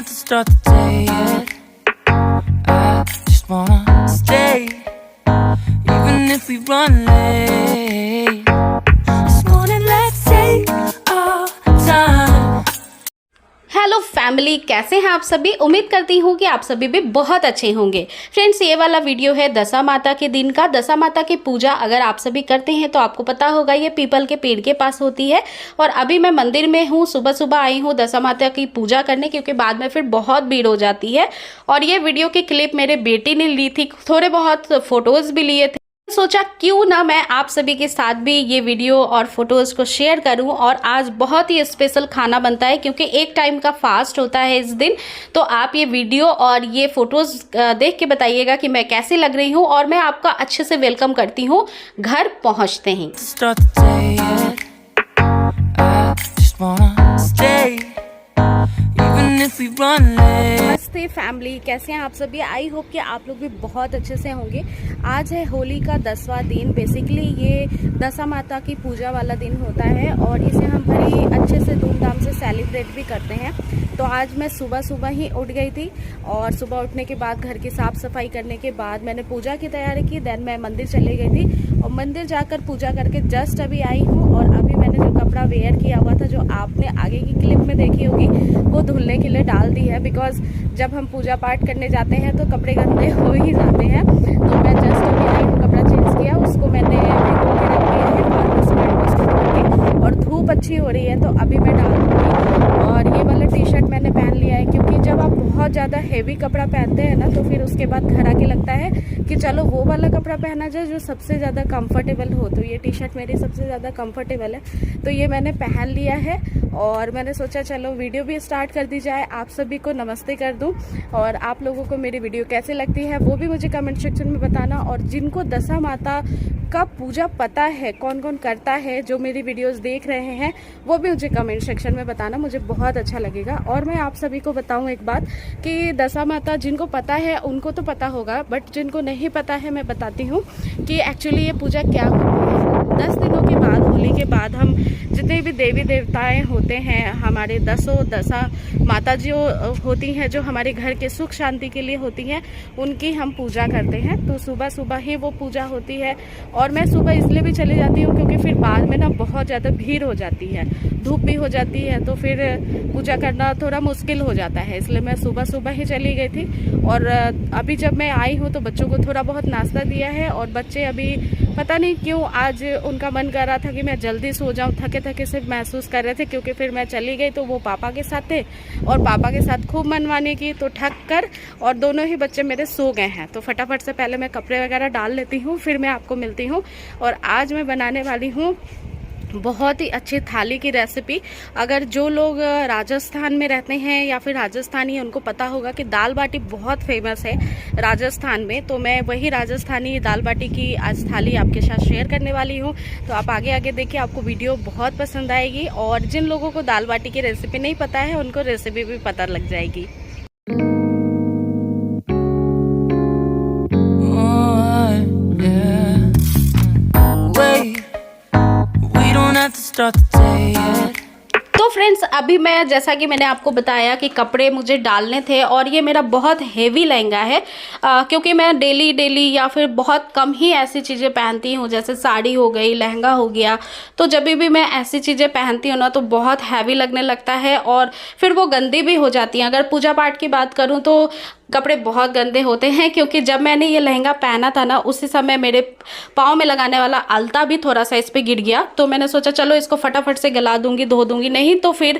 have to start the day yet. I just wanna stay, even if we run late. This morning, let's take our time. Hello family, कैसे हैं आप सभी। उम्मीद करती हूँ कि आप सभी भी बहुत अच्छे होंगे। फ्रेंड्स, ये वाला वीडियो है दशा माता के दिन का। दशा माता की पूजा अगर आप सभी करते हैं तो आपको पता होगा ये पीपल के पेड़ के पास होती है। और अभी मैं मंदिर में हूँ, सुबह सुबह आई हूँ दशा माता की पूजा करने, क्योंकि बाद में फिर बहुत भीड़ हो जाती है। और ये वीडियो की क्लिप मेरे बेटे ने ली थी, थोड़े बहुत फोटोज़ भी लिए थे। सोचा क्यों ना मैं आप सभी के साथ भी ये वीडियो और फोटोज़ को शेयर करूं। और आज बहुत ही स्पेशल खाना बनता है, क्योंकि एक टाइम का फास्ट होता है इस दिन। तो आप ये वीडियो और ये फोटोज़ देख के बताइएगा कि मैं कैसी लग रही हूं। और मैं आपका अच्छे से वेलकम करती हूं घर पहुंचते ही। Start the day yet. I just wanna stay, even if we run late. नमस्ते फैमिली, कैसे हैं आप सभी। आई होप कि आप लोग भी बहुत अच्छे से होंगे। आज है होली का 10वां दिन। बेसिकली ये दशा माता की पूजा वाला दिन होता है और इसे हम बड़ी अच्छे से धूमधाम से सेलिब्रेट भी करते हैं। तो आज मैं सुबह सुबह ही उठ गई थी और सुबह उठने के बाद घर की साफ़ सफाई करने के बाद मैंने पूजा की तैयारी की। देन मैं मंदिर चली गई थी और मंदिर जाकर पूजा करके जस्ट अभी आई हूँ। और अभी मैंने जो कपड़ा वेयर किया हुआ था, जो आपने आगे की क्लिप में देखी होगी, वो धुलने के लिए डाल दी है। बिकॉज जब हम पूजा पाठ करने जाते हैं तो कपड़े गंदे हो ही जाते हैं। तो मैं जस्ट अभी आई हूँ, कपड़ा चेंज किया, उसको मैंने भिगो के रख दिया है और उसको धो के, और धूप अच्छी हो रही है तो अभी मैं डाल दूँगी। और ये वाला टी शर्ट मैंने पहन लिया है, क्योंकि जब आप बहुत ज़्यादा हेवी कपड़ा पहनते हैं ना तो फिर उसके बाद घर आके लगता है कि चलो वो वाला कपड़ा पहना जाए जो सबसे ज़्यादा कंफर्टेबल हो। तो ये टी शर्ट मेरी सबसे ज़्यादा कंफर्टेबल है, तो ये मैंने पहन लिया है। और मैंने सोचा चलो वीडियो भी स्टार्ट कर दी जाए, आप सभी को नमस्ते कर दूं। और आप लोगों को मेरी वीडियो कैसे लगती है वो भी मुझे कमेंट सेक्शन में बताना। और जिनको दशा माता का पूजा पता है, कौन कौन करता है, जो मेरी वीडियोस देख रहे हैं, वो भी मुझे कमेंट सेक्शन में बताना, मुझे बहुत अच्छा लगेगा। और मैं आप सभी को बताऊं एक बात कि दशा माता जिनको पता है उनको तो पता होगा, बट जिनको नहीं पता है मैं बताती हूँ कि एक्चुअली ये पूजा क्या होती है। 10 दिनों के बाद, होली के बाद, हम जितने भी देवी देवताएं होते हैं, हमारे दशा माता जो होती हैं, जो हमारे घर के सुख शांति के लिए होती हैं, उनकी हम पूजा करते हैं। तो सुबह सुबह ही वो पूजा होती है। और मैं सुबह इसलिए भी चली जाती हूँ क्योंकि फिर बाद में ना बहुत ज़्यादा भीड़ हो जाती है, धूप भी हो जाती है, तो फिर पूजा करना थोड़ा मुश्किल हो जाता है। इसलिए मैं सुबह सुबह ही चली गई थी। और अभी जब मैं आई हूँ तो बच्चों को थोड़ा बहुत नाश्ता दिया है। और बच्चे अभी पता नहीं क्यों आज उनका मन कर रहा था कि मैं जल्दी सो जाऊं, थके थके से महसूस कर रहे थे, क्योंकि फिर मैं चली गई तो वो पापा के साथ थे और पापा के साथ खूब मनमानी की, तो थक कर और दोनों ही बच्चे मेरे सो गए हैं। तो फटाफट से पहले मैं कपड़े वगैरह डाल लेती हूँ, फिर मैं आपको मिलती हूँ। और आज मैं बनाने वाली हूँ बहुत ही अच्छी थाली की रेसिपी। अगर जो लोग राजस्थान में रहते हैं या फिर राजस्थानी हैं, उनको पता होगा कि दाल बाटी बहुत फेमस है राजस्थान में। तो मैं वही राजस्थानी दाल बाटी की आज थाली आपके साथ शेयर करने वाली हूँ। तो आप आगे आगे देखिए, आपको वीडियो बहुत पसंद आएगी। और जिन लोगों को दाल बाटी की रेसिपी नहीं पता है उनको रेसिपी भी पता लग जाएगी। Start the day yet. तो फ्रेंड्स, अभी मैं जैसा कि मैंने आपको बताया कि कपड़े मुझे डालने थे, और ये मेरा बहुत हेवी लहंगा है, क्योंकि मैं डेली या फिर बहुत कम ही ऐसी चीज़ें पहनती हूँ, जैसे साड़ी हो गई, लहंगा हो गया। तो जब भी मैं ऐसी चीज़ें पहनती हूँ ना तो बहुत हैवी लगने लगता है और फिर वो गंदी भी हो जाती हैं। अगर पूजा पाठ की बात करूँ तो कपड़े बहुत गंदे होते हैं, क्योंकि जब मैंने ये लहंगा पहना था ना उसी समय मेरे पाँव में लगाने वाला अलता भी थोड़ा सा इस पर गिर गया। तो मैंने सोचा चलो इसको फटाफट से गला दूंगी, धो दूंगी, नहीं तो फिर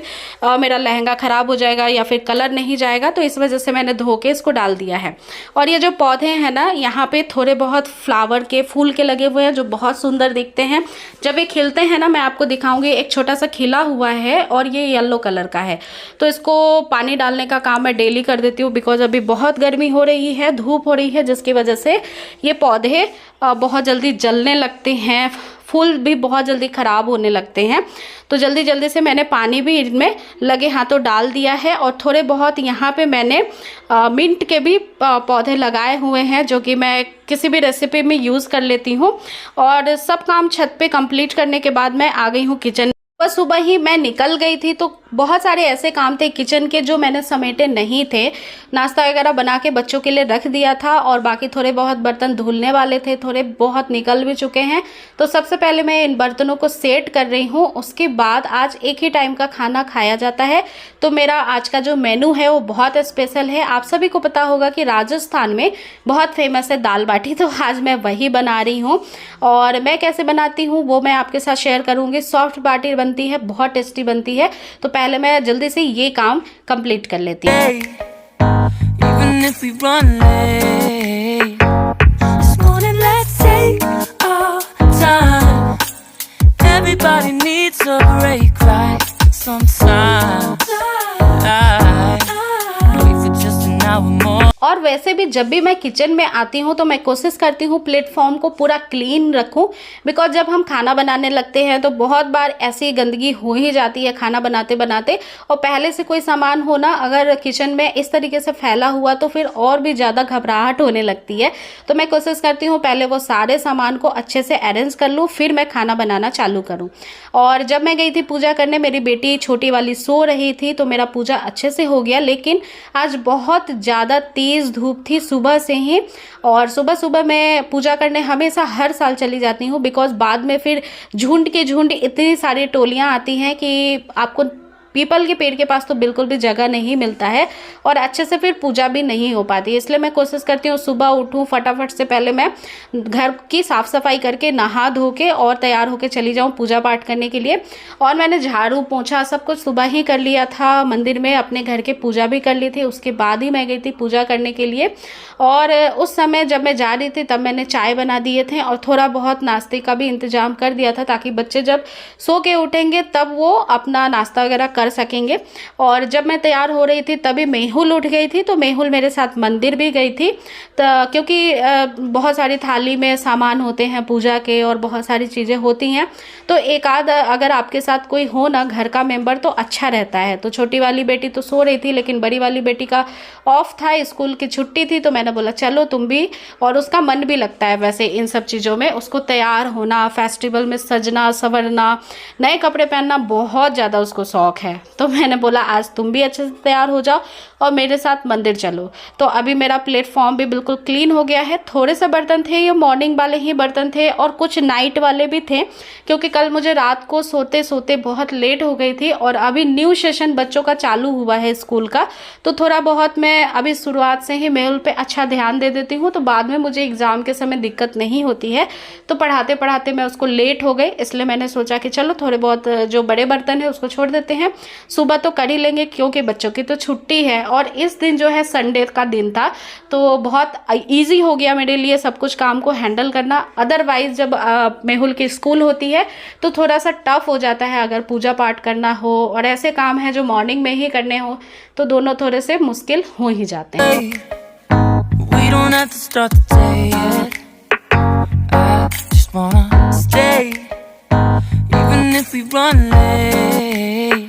मेरा लहंगा ख़राब हो जाएगा या फिर कलर नहीं जाएगा। तो इस वजह से मैंने धो के इसको डाल दिया है। और ये जो पौधे हैं ना, यहाँ पे थोड़े बहुत फ्लावर के, फूल के लगे हुए हैं, जो बहुत सुंदर दिखते हैं। जब ये खिलते हैं ना, मैं आपको दिखाऊंगी, एक छोटा सा खिला हुआ है और ये येलो कलर का है। तो इसको पानी डालने का काम मैं डेली कर देती हूँ, बिकॉज अभी बहुत गर्मी हो रही है, धूप हो रही है, जिसकी वजह से ये पौधे बहुत जल्दी जलने लगते हैं, फूल भी बहुत जल्दी ख़राब होने लगते हैं। तो जल्दी जल्दी से मैंने पानी भी इनमें लगे हाथों डाल दिया है। और थोड़े बहुत यहाँ पे मैंने मिंट के भी पौधे लगाए हुए हैं, जो कि मैं किसी भी रेसिपी में यूज़ कर लेती हूँ। और सब काम छत पे कंप्लीट करने के बाद मैं आ गई हूँ किचन। बस सुबह ही मैं निकल गई थी तो बहुत सारे ऐसे काम थे किचन के जो मैंने समेटे नहीं थे। नाश्ता वगैरह बना के बच्चों के लिए रख दिया था और बाकी थोड़े बहुत बर्तन धुलने वाले थे, थोड़े बहुत निकल भी चुके हैं। तो सबसे पहले मैं इन बर्तनों को सेट कर रही हूँ। उसके बाद आज एक ही टाइम का खाना खाया जाता है, तो मेरा आज का जो मेनू है वो बहुत स्पेशल है। आप सभी को पता होगा कि राजस्थान में बहुत फेमस है दाल बाटी, तो आज मैं वही बना रही हूँ। और मैं कैसे बनाती हूँ वो मैं आपके साथ शेयर करूँगी। सॉफ्ट बाटी बनती है, बहुत टेस्टी बनती है। तो पहले मैं जल्दी से ये काम कंप्लीट कर लेती हूँ। Even if we run late, this morning let's take our time. Everybody needs a break, right? Sometimes I wait for just an hour more. और वैसे भी जब भी मैं किचन में आती हूँ तो मैं कोशिश करती हूँ प्लेटफॉर्म को पूरा क्लीन रखूँ, बिकॉज जब हम खाना बनाने लगते हैं तो बहुत बार ऐसी गंदगी हो ही जाती है खाना बनाते बनाते। और पहले से कोई सामान होना अगर किचन में इस तरीके से फैला हुआ तो फिर और भी ज़्यादा घबराहट होने लगती है। तो मैं कोशिश करती हूँ पहले वो सारे सामान को अच्छे से अरेंज कर लूँ, फिर मैं खाना बनाना चालू करूँ। और जब मैं गई थी पूजा करने, मेरी बेटी छोटी वाली सो रही थी तो मेरा पूजा अच्छे से हो गया। लेकिन आज बहुत ज़्यादा तेज़ धूप थी सुबह से ही, और सुबह सुबह मैं पूजा करने हमेशा हर साल चली जाती हूँ, बिकॉज बाद में फिर झुंड के झुंड इतनी सारी टोलियाँ आती हैं कि आपको पीपल के पेड़ के पास तो बिल्कुल भी जगह नहीं मिलता है और अच्छे से फिर पूजा भी नहीं हो पाती। इसलिए मैं कोशिश करती हूँ सुबह उठूँ, फटाफट से पहले मैं घर की साफ़ सफाई करके नहा धो के और तैयार होके चली जाऊँ पूजा पाठ करने के लिए। और मैंने झाड़ू पोंछा सब कुछ सुबह ही कर लिया था, मंदिर में अपने घर के पूजा भी कर ली थी। उसके बाद ही मैं गई थी पूजा करने के लिए। और उस समय जब मैं जा रही थी तब मैंने चाय बना दिए थे और थोड़ा बहुत नाश्ते का भी इंतजाम कर दिया था, ताकि बच्चे जब सो के उठेंगे तब वो अपना नाश्ता वगैरह कर सकेंगे। और जब मैं तैयार हो रही थी तभी मेहुल उठ गई थी, तो मेहुल मेरे साथ मंदिर भी गई थी। तो क्योंकि बहुत सारी थाली में सामान होते हैं पूजा के और बहुत सारी चीज़ें होती हैं, तो एक आध अगर आपके साथ कोई हो ना घर का मेंबर तो अच्छा रहता है। तो छोटी वाली बेटी तो सो रही थी, लेकिन बड़ी वाली बेटी का ऑफ था, स्कूल की छुट्टी थी, तो मैंने बोला चलो तुम भी। और उसका मन भी लगता है वैसे इन सब चीज़ों में, उसको तैयार होना, फेस्टिवल में सजना संवरना, नए कपड़े पहनना बहुत ज़्यादा उसको शौक़ है। तो मैंने बोला आज तुम भी अच्छे से तैयार हो जाओ और मेरे साथ मंदिर चलो। तो अभी मेरा प्लेटफॉर्म भी बिल्कुल क्लीन हो गया है। थोड़े से बर्तन थे, ये मॉर्निंग वाले ही बर्तन थे और कुछ नाइट वाले भी थे, क्योंकि कल मुझे रात को सोते सोते बहुत लेट हो गई थी। और अभी न्यू सेशन बच्चों का चालू हुआ है स्कूल का, तो थोड़ा बहुत मैं अभी शुरुआत से ही मेल पे अच्छा ध्यान दे देती हूँ, तो बाद में मुझे एग्ज़ाम के समय दिक्कत नहीं होती है। तो पढ़ाते पढ़ाते मैं उसको लेट हो गई, इसलिए मैंने सोचा कि चलो थोड़े बहुत जो बड़े बर्तन है उसको छोड़ देते हैं, सुबह तो कर ही लेंगे क्योंकि बच्चों की तो छुट्टी है। और इस दिन जो है संडे का दिन था, तो बहुत इजी हो गया मेरे लिए सब कुछ काम को हैंडल करना। अदरवाइज जब मेहुल की स्कूल होती है तो थोड़ा सा टफ हो जाता है, अगर पूजा पाठ करना हो और ऐसे काम है जो मॉर्निंग में ही करने हो तो दोनों थोड़े से मुश्किल हो ही जाते हैं। We don't have to start the day yet. I just wanna stay, even if we run late.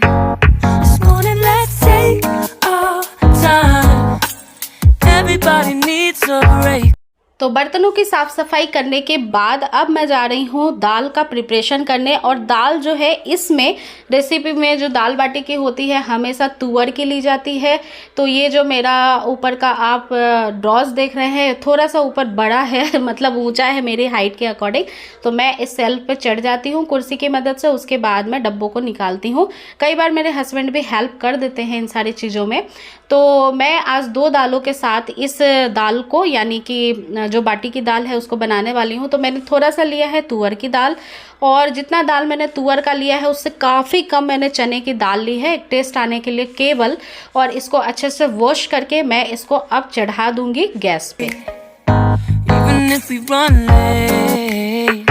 This morning let's take our time. Everybody needs a break. तो बर्तनों की साफ़ सफाई करने के बाद अब मैं जा रही हूँ दाल का प्रिपरेशन करने। और दाल जो है इसमें रेसिपी में जो दाल बाटी की होती है हमेशा तुअर की ली जाती है। तो ये जो मेरा ऊपर का आप ड्रॉज देख रहे हैं थोड़ा सा ऊपर बड़ा है, मतलब ऊंचा है मेरी हाइट के अकॉर्डिंग। तो मैं इस सेल्फ पे चढ़ जाती हूँ कुर्सी की मदद से, उसके बाद मैं डब्बों को निकालती हूँ। कई बार मेरे हस्बैंड भी हेल्प कर देते हैं इन सारी चीज़ों में। तो मैं आज 2 दालों के साथ इस दाल को, यानी कि जो बाटी की दाल है उसको बनाने वाली हूँ। तो मैंने थोड़ा सा लिया है तुअर की दाल, और जितना दाल मैंने तुअर का लिया है उससे काफ़ी कम मैंने चने की दाल ली है, एक टेस्ट आने के लिए केवल। और इसको अच्छे से वॉश करके मैं इसको अब चढ़ा दूंगी गैस पे। Even if we run late,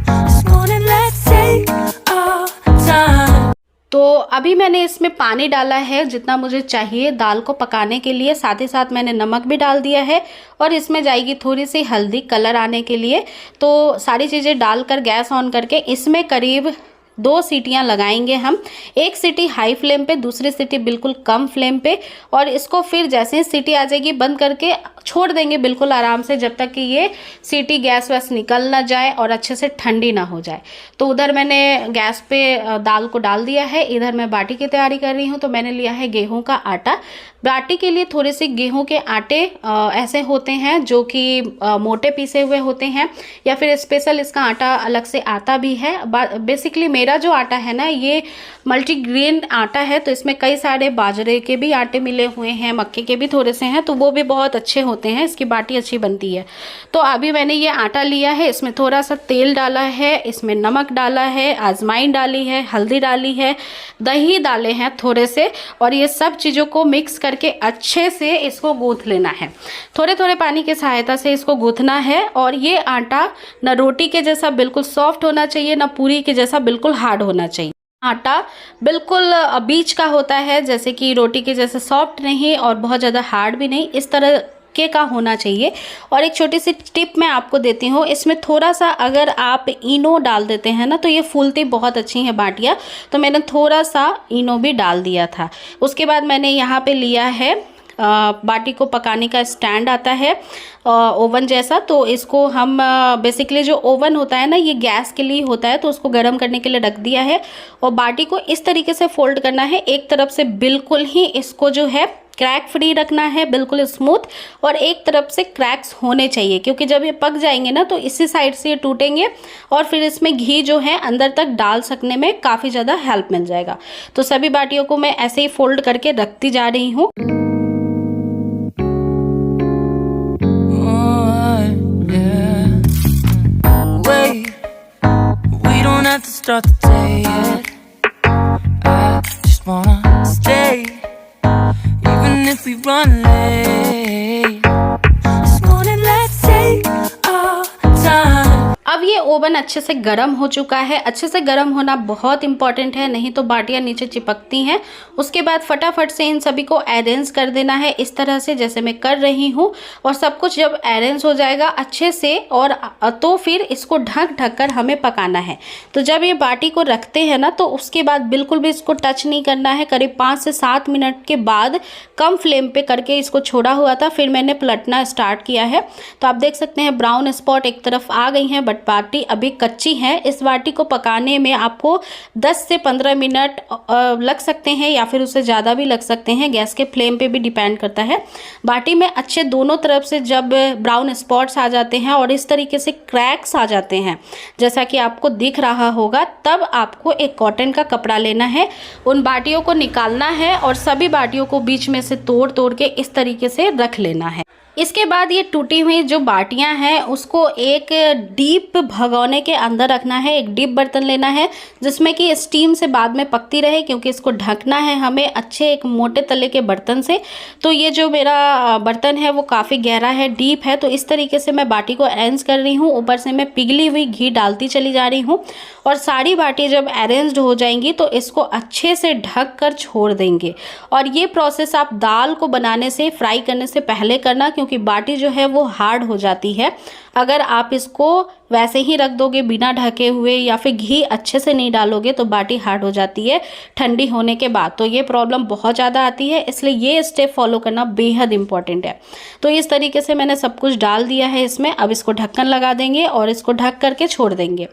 this morning let's take our time. तो अभी मैंने इसमें पानी डाला है जितना मुझे चाहिए दाल को पकाने के लिए, साथ ही साथ मैंने नमक भी डाल दिया है और इसमें जाएगी थोड़ी सी हल्दी कलर आने के लिए। तो सारी चीज़ें डालकर गैस ऑन करके इसमें करीब 2 सीटियां लगाएंगे हम। एक सीटी हाई फ्लेम पे, दूसरी सीटी बिल्कुल कम फ्लेम पे, और इसको फिर जैसे ही सीटी आ जाएगी बंद करके छोड़ देंगे बिल्कुल आराम से, जब तक कि ये सीटी गैस वैस निकल ना जाए और अच्छे से ठंडी ना हो जाए। तो उधर मैंने गैस पे दाल को डाल दिया है, इधर मैं बाटी की तैयारी कर रही हूँ। तो मैंने लिया है गेहूं का आटा। बाटी के लिए थोड़े से गेहूं के आटे ऐसे होते हैं जो कि मोटे पीसे हुए होते हैं, या फिर स्पेशल इसका आटा अलग से आता भी है। बेसिकली मेरा जो आटा है ना, ये मल्टीग्रेन आटा है, तो इसमें कई सारे बाजरे के भी आटे मिले हुए हैं, मक्के के भी थोड़े से हैं, तो वो भी बहुत अच्छे होते हैं, इसकी बाटी अच्छी बनती है। तो अभी मैंने ये आटा लिया है, इसमें थोड़ा सा तेल डाला है, इसमें नमक डाला है, अजवाइन डाली है, हल्दी डाली है, दही डाले हैं थोड़े से, और ये सब चीज़ों को मिक्स करके अच्छे से इसको गूंथ लेना है। थोड़े थोड़े पानी की सहायता से इसको गूंथना है। और ये आटा ना रोटी के जैसा बिल्कुल सॉफ्ट होना चाहिए, ना पूरी के जैसा बिल्कुल हार्ड होना चाहिए। आटा बिल्कुल बीच का होता है, जैसे कि रोटी के जैसे सॉफ्ट नहीं और बहुत ज़्यादा हार्ड भी नहीं, इस तरह का होना चाहिए। और एक छोटी सी टिप मैं आपको देती हूँ, इसमें थोड़ा सा अगर आप इनो डाल देते हैं ना, तो ये फूलती बहुत अच्छी है बाटियाँ। तो मैंने थोड़ा सा इनो भी डाल दिया था। उसके बाद मैंने यहाँ पे लिया है बाटी को पकाने का स्टैंड आता है ओवन जैसा। तो इसको हम बेसिकली जो ओवन होता है ना, ये गैस के लिए होता है, तो उसको गर्म करने के लिए रख दिया है। और बाटी को इस तरीके से फोल्ड करना है, एक तरफ से बिल्कुल ही इसको जो है क्रैक फ्री रखना है, बिल्कुल स्मूथ, और एक तरफ से क्रैक्स होने चाहिए, क्योंकि जब ये पक जाएंगे ना तो इसी साइड से ये टूटेंगे और फिर इसमें घी जो है अंदर तक डाल सकने में काफ़ी ज़्यादा हेल्प मिल जाएगा। तो सभी बाटियों को मैं ऐसे ही फोल्ड करके रखती जा रही हूँ। To start the day yet. I just wanna stay, even if we run late. This morning let's take our time. अब ये ओवन अच्छे से गर्म हो चुका है। अच्छे से गर्म होना बहुत इंपॉर्टेंट है, नहीं तो बाटियां नीचे चिपकती हैं। उसके बाद फटाफट से इन सभी को अरेंज कर देना है, इस तरह से जैसे मैं कर रही हूँ। और सब कुछ जब अरेंज हो जाएगा अच्छे से, और तो फिर इसको ढक कर हमें पकाना है। तो जब ये बाटी को रखते हैं ना, तो उसके बाद बिल्कुल भी इसको टच नहीं करना है। करीब 5 से 7 मिनट के बाद कम फ्लेम पे करके इसको छोड़ा हुआ था, फिर मैंने पलटना स्टार्ट किया है। तो आप देख सकते हैं ब्राउन स्पॉट एक तरफ आ गई हैं, बट बाटी अभी कच्ची है। इस बाटी को पकाने में आपको 10 से 15 मिनट लग सकते हैं, या फिर उससे ज़्यादा भी लग सकते हैं, गैस के फ्लेम पे भी डिपेंड करता है। बाटी में अच्छे दोनों तरफ से जब ब्राउन स्पॉट्स आ जाते हैं और इस तरीके से क्रैक्स आ जाते हैं, जैसा कि आपको दिख रहा होगा, तब आपको एक कॉटन का कपड़ा लेना है, उन बाटियों को निकालना है और सभी बाटियों को बीच में से तोड़ के इस तरीके से रख लेना है। इसके बाद ये टूटी हुई जो बाटियां हैं उसको एक डीप भगोने के अंदर रखना है। एक डीप बर्तन लेना है जिसमें कि स्टीम से बाद में पकती रहे, क्योंकि इसको ढकना है हमें अच्छे एक मोटे तले के बर्तन से। तो ये जो मेरा बर्तन है वो काफ़ी गहरा है, डीप है। तो इस तरीके से मैं बाटी को अरेंज कर रही हूँ। ऊपर से मैं पिघली हुई घी डालती चली जा रही हूँ, और सारी बाटी जब अरेंज्ड हो जाएंगी तो इसको अच्छे से ढक कर छोड़ देंगे। और ये प्रोसेस आप दाल को बनाने से, फ्राई करने से पहले करना, क्योंकि बाटी जो है वो हार्ड हो जाती है। अगर आप इसको वैसे ही रख दोगे बिना ढके हुए, या फिर घी अच्छे से नहीं डालोगे, तो बाटी हार्ड हो जाती है ठंडी होने के बाद। तो ये प्रॉब्लम बहुत ज़्यादा आती है, इसलिए ये स्टेप फॉलो करना बेहद इंपॉर्टेंट है। तो इस तरीके से मैंने सब कुछ डाल दिया है इसमें। अब इसको ढक्कन लगा देंगे और इसको ढक करके छोड़ देंगे।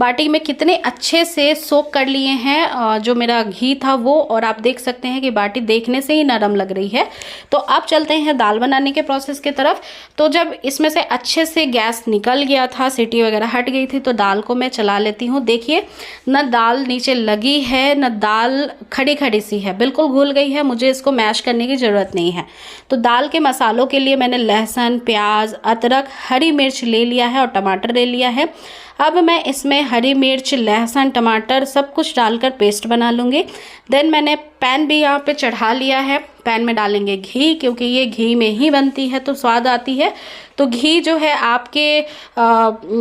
बाटी में कितने अच्छे से सोक कर लिए हैं जो मेरा घी था वो, और आप देख सकते हैं कि बाटी देखने से ही नरम लग रही है। तो अब चलते हैं दाल बनाने के प्रोसेस की तरफ। तो जब इसमें से अच्छे से गैस निकल गया था, सीटी वगैरह हट गई थी, तो दाल को मैं चला लेती हूँ। देखिए न दाल नीचे लगी है, न दाल खड़ी खड़ी सी है, बिल्कुल घुल गई है। मुझे इसको मैश करने की ज़रूरत नहीं है। तो दाल के मसालों के लिए मैंने लहसुन, प्याज, अदरक, हरी मिर्च ले लिया है और टमाटर ले लिया है। अब मैं इसमें हरी मिर्च, लहसुन, टमाटर सब कुछ डालकर पेस्ट बना लूँगी। देन मैंने पैन भी यहाँ पे चढ़ा लिया है। पैन में डालेंगे घी, क्योंकि ये घी में ही बनती है तो स्वाद आती है। तो घी जो है आपके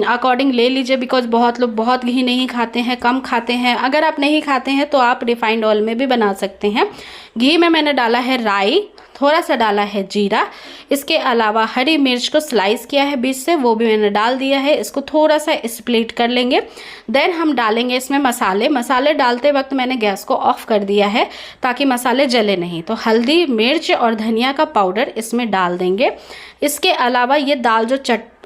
अकॉर्डिंग ले लीजिए, बिकॉज बहुत लोग बहुत घी नहीं खाते हैं, कम खाते हैं। अगर आप नहीं खाते हैं तो आप रिफाइंड ऑयल में भी बना सकते हैं। घी में मैंने डाला है राई, थोड़ा सा डाला है जीरा, इसके अलावा हरी मिर्च को स्लाइस किया है बीच से, वो भी मैंने डाल दिया है। इसको थोड़ा सा स्प्लिट कर लेंगे। देन हम डालेंगे इसमें मसाले। मसाले डालते वक्त मैंने गैस को ऑफ कर दिया है ताकि मसाले जले नहीं। तो हल्दी, मिर्च और धनिया का पाउडर इसमें डाल देंगे। इसके अलावा ये दाल जो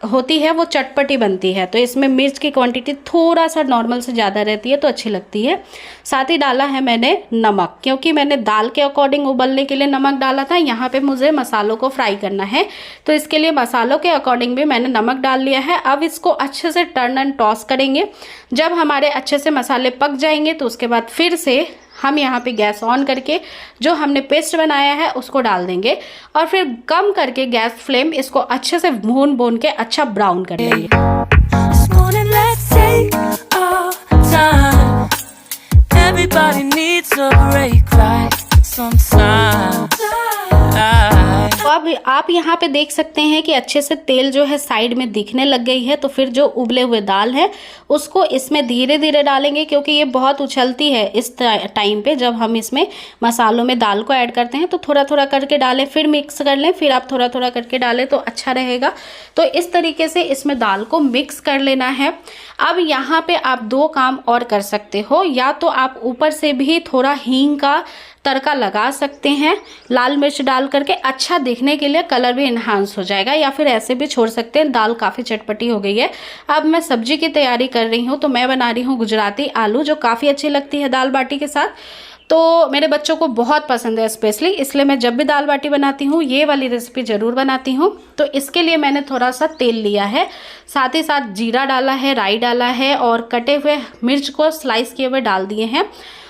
होती है वो चटपटी बनती है, तो इसमें मिर्च की क्वांटिटी थोड़ा सा नॉर्मल से ज़्यादा रहती है तो अच्छी लगती है। साथ ही डाला है मैंने नमक, क्योंकि मैंने दाल के अकॉर्डिंग उबलने के लिए नमक डाला था। यहाँ पे मुझे मसालों को फ्राई करना है, तो इसके लिए मसालों के अकॉर्डिंग भी मैंने नमक डाल लिया है। अब इसको अच्छे से टर्न एंड टॉस करेंगे। जब हमारे अच्छे से मसाले पक जाएंगे तो उसके बाद फिर से हम यहाँ पे गैस ऑन करके जो हमने पेस्ट बनाया है उसको डाल देंगे और फिर कम करके गैस फ्लेम इसको अच्छे से भून के अच्छा ब्राउन कर लेंगे। This morning, let's take our time. Everybody needs a break right sometime. तो अब आप यहाँ पे देख सकते हैं कि अच्छे से तेल जो है साइड में दिखने लग गई है। तो फिर जो उबले हुए दाल है उसको इसमें धीरे धीरे डालेंगे, क्योंकि ये बहुत उछलती है इस टाइम पे। जब हम इसमें मसालों में दाल को ऐड करते हैं तो थोड़ा थोड़ा करके डालें, फिर मिक्स कर लें, फिर आप थोड़ा थोड़ा करके डालें तो अच्छा रहेगा। तो इस तरीके से इसमें दाल को मिक्स कर लेना है। अब यहाँ पे आप दो काम और कर सकते हो, या तो आप ऊपर से भी थोड़ा हींग का तड़का लगा सकते हैं लाल मिर्च डाल करके, अच्छा दिखने के लिए, कलर भी इन्हांस हो जाएगा, या फिर ऐसे भी छोड़ सकते हैं। दाल काफ़ी चटपटी हो गई है। अब मैं सब्जी की तैयारी कर रही हूँ, तो मैं बना रही हूँ गुजराती आलू, जो काफ़ी अच्छी लगती है दाल बाटी के साथ। तो मेरे बच्चों को बहुत पसंद है स्पेशली, इसलिए मैं जब भी दाल बाटी बनाती हूँ ये वाली रेसिपी ज़रूर बनाती हूँ। तो इसके लिए मैंने थोड़ा सा तेल लिया है, साथ ही साथ जीरा डाला है, राई डाला है और कटे हुए मिर्च को स्लाइस किए हुए डाल दिए हैं।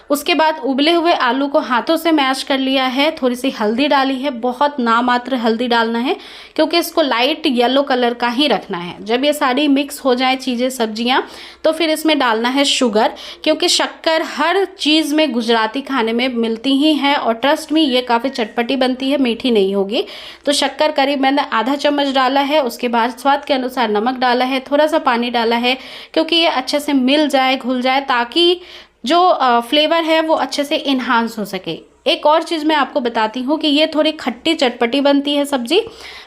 उसके बाद उबले हुए आलू को हाथों से मैश कर लिया है। थोड़ी सी हल्दी डाली है, बहुत नामात्र हल्दी डालना है क्योंकि इसको लाइट येलो कलर का ही रखना है। जब ये सारी मिक्स हो जाए चीज़ें, सब्जियां, तो फिर इसमें डालना है शुगर, क्योंकि शक्कर हर चीज़ में गुजराती खाने में मिलती ही है और ट्रस्ट में ये काफ़ी चटपटी बनती है, मीठी नहीं होगी। तो शक्कर करीब मैंने आधा चम्मच डाला है। उसके बाद स्वाद के अनुसार नमक डाला है, थोड़ा सा पानी डाला है क्योंकि ये अच्छे से मिल जाए, घुल जाए, ताकि जो फ्लेवर है वो अच्छे से इन्हांस हो सके। एक और चीज़ मैं आपको बताती हूँ कि ये थोड़ी खट्टी चटपटी बनती है सब्जी,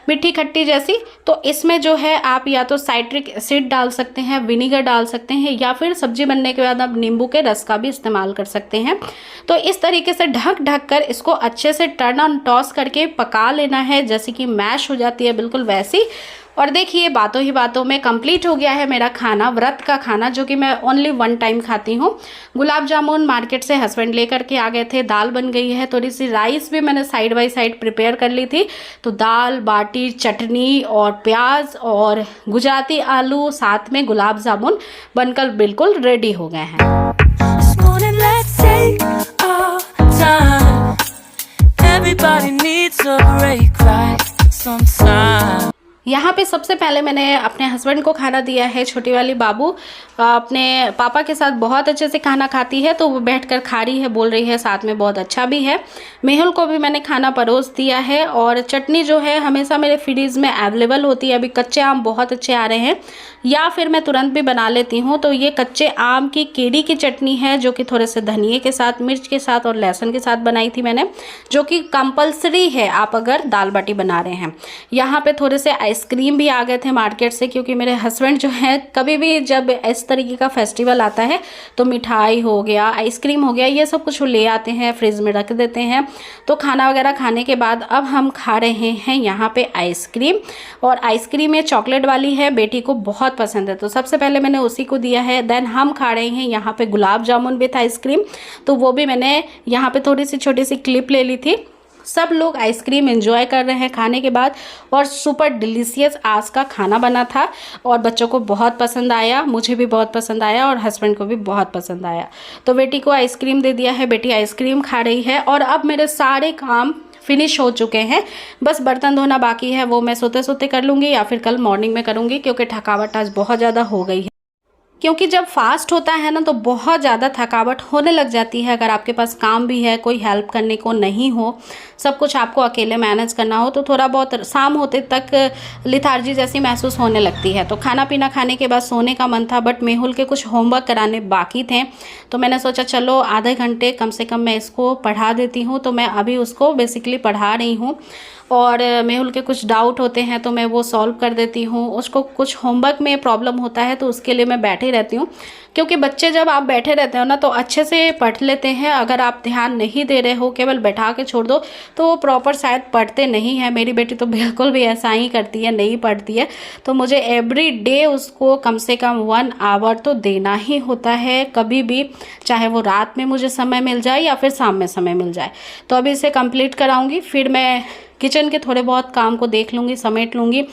मीठी खट्टी जैसी। तो इसमें जो है आप या तो साइट्रिक एसिड डाल सकते हैं, विनीगर डाल सकते हैं, या फिर सब्जी बनने के बाद आप नींबू के रस का भी इस्तेमाल कर सकते हैं। तो इस तरीके से ढक कर इसको अच्छे से टर्न ऑन टॉस करके पका लेना है, जैसे कि मैश हो जाती है बिल्कुल वैसी। और देखिए बातों ही बातों में कंप्लीट हो गया है मेरा खाना, व्रत का खाना, जो कि मैं ओनली 1 टाइम खाती हूँ। गुलाब जामुन मार्केट से हस्बैंड लेकर के आ गए थे, दाल बन गई है, थोड़ी सी राइस भी मैंने साइड बाय साइड प्रिपेयर कर ली थी। तो दाल बाटी, चटनी और प्याज और गुजराती आलू, साथ में गुलाब जामुन बनकर बिल्कुल रेडी हो गए हैं। This morning, let's take our time. Everybody needs a break right sometime. यहाँ पे सबसे पहले मैंने अपने हस्बैंड को खाना दिया है। छोटी वाली बाबू अपने पापा के साथ बहुत अच्छे से खाना खाती है, तो वो बैठकर खा रही है, बोल रही है साथ में बहुत अच्छा भी है। मेहुल को भी मैंने खाना परोस दिया है। और चटनी जो है हमेशा मेरे फ्रीज में अवेलेबल होती है। अभी कच्चे आम बहुत अच्छे आ रहे हैं, या फिर मैं तुरंत भी बना लेती हूँ। तो ये कच्चे आम की केरी की चटनी है, जो कि थोड़े से धनिए के साथ, मिर्च के साथ और लहसुन के साथ बनाई थी मैंने, जो कि कंपलसरी है आप अगर दाल बाटी बना रहे हैं। यहाँ पे थोड़े से आइसक्रीम भी आ गए थे मार्केट से, क्योंकि मेरे हस्बैंड जो है कभी भी जब इस तरीके का फेस्टिवल आता है तो मिठाई हो गया, आइसक्रीम हो गया, ये सब कुछ ले आते हैं, फ्रिज में रख देते हैं। तो खाना वगैरह खाने के बाद अब हम खा रहे हैं यहाँ पे आइसक्रीम। और आइसक्रीम ये चॉकलेट वाली है, बेटी को बहुत पसंद है, तो सबसे पहले मैंने उसी को दिया है। देन हम खा रहे हैं यहाँ पे गुलाब जामुन विथ आइसक्रीम, तो वो भी मैंने यहाँ पे थोड़ी सी छोटी सी क्लिप ले ली थी। सब लोग आइसक्रीम एंजॉय कर रहे हैं खाने के बाद, और सुपर डिलीशियस आज का खाना बना था और बच्चों को बहुत पसंद आया, मुझे भी बहुत पसंद आया और हस्बैंड को भी बहुत पसंद आया। तो बेटी को आइसक्रीम दे दिया है, बेटी आइसक्रीम खा रही है। और अब मेरे सारे काम फिनिश हो चुके हैं, बस बर्तन धोना बाकी है, वो मैं सोते सोते कर लूँगी या फिर कल मॉर्निंग में करूँगी, क्योंकि थकावट आज बहुत ज़्यादा हो गई है। क्योंकि जब फास्ट होता है ना तो बहुत ज़्यादा थकावट होने लग जाती है। अगर आपके पास काम भी है, कोई हेल्प करने को नहीं हो, सब कुछ आपको अकेले मैनेज करना हो, तो थोड़ा बहुत शाम होते तक लिथार्जी जैसी महसूस होने लगती है। तो खाना पीना खाने के बाद सोने का मन था, बट मेहुल के कुछ होमवर्क कराने बाकी थे, तो मैंने सोचा चलो आधे घंटे कम से कम मैं इसको पढ़ा देती हूँ। तो मैं अभी उसको बेसिकली पढ़ा रही हूँ और मेहुल के कुछ डाउट होते हैं तो मैं वो सॉल्व कर देती हूँ। उसको कुछ होमवर्क में प्रॉब्लम होता है तो उसके लिए मैं बैठी रहती हूँ, क्योंकि बच्चे जब आप बैठे रहते हो ना तो अच्छे से पढ़ लेते हैं। अगर आप ध्यान नहीं दे रहे हो, केवल बैठा के छोड़ दो, तो वो प्रॉपर शायद पढ़ते नहीं हैं। मेरी बेटी तो बिल्कुल भी ऐसा ही करती है, नहीं पढ़ती है। तो मुझे एवरी डे उसको कम से कम 1 आवर तो देना ही होता है, कभी भी, चाहे वो रात में मुझे समय मिल जाए या फिर शाम में समय मिल जाए। तो अभी इसे कंप्लीट कराऊंगी, फिर मैं किचन के थोड़े बहुत काम को देख लूँगी, समेट लूँगी,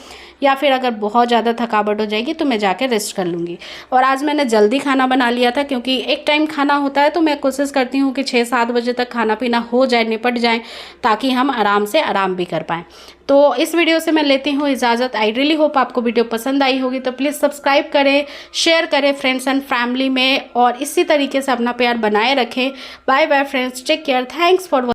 या फिर अगर बहुत ज़्यादा थकावट हो जाएगी तो मैं जाके रेस्ट कर लूँगी। और आज मैंने जल्दी खाना बना लिया था, क्योंकि एक टाइम खाना होता है तो मैं कोशिश करती हूँ कि 6-7 बजे तक खाना पीना हो जाए, निपट जाए, ताकि हम आराम से आराम भी कर पाएँ। तो इस वीडियो से मैं लेती हूँ इजाज़त। आई रियली होप आपको वीडियो पसंद आई होगी, तो प्लीज़ सब्सक्राइब करें, शेयर करें फ्रेंड्स एंड फैमिली में, और इसी तरीके से अपना प्यार बनाए रखें। Bye bye friends, take care, thanks for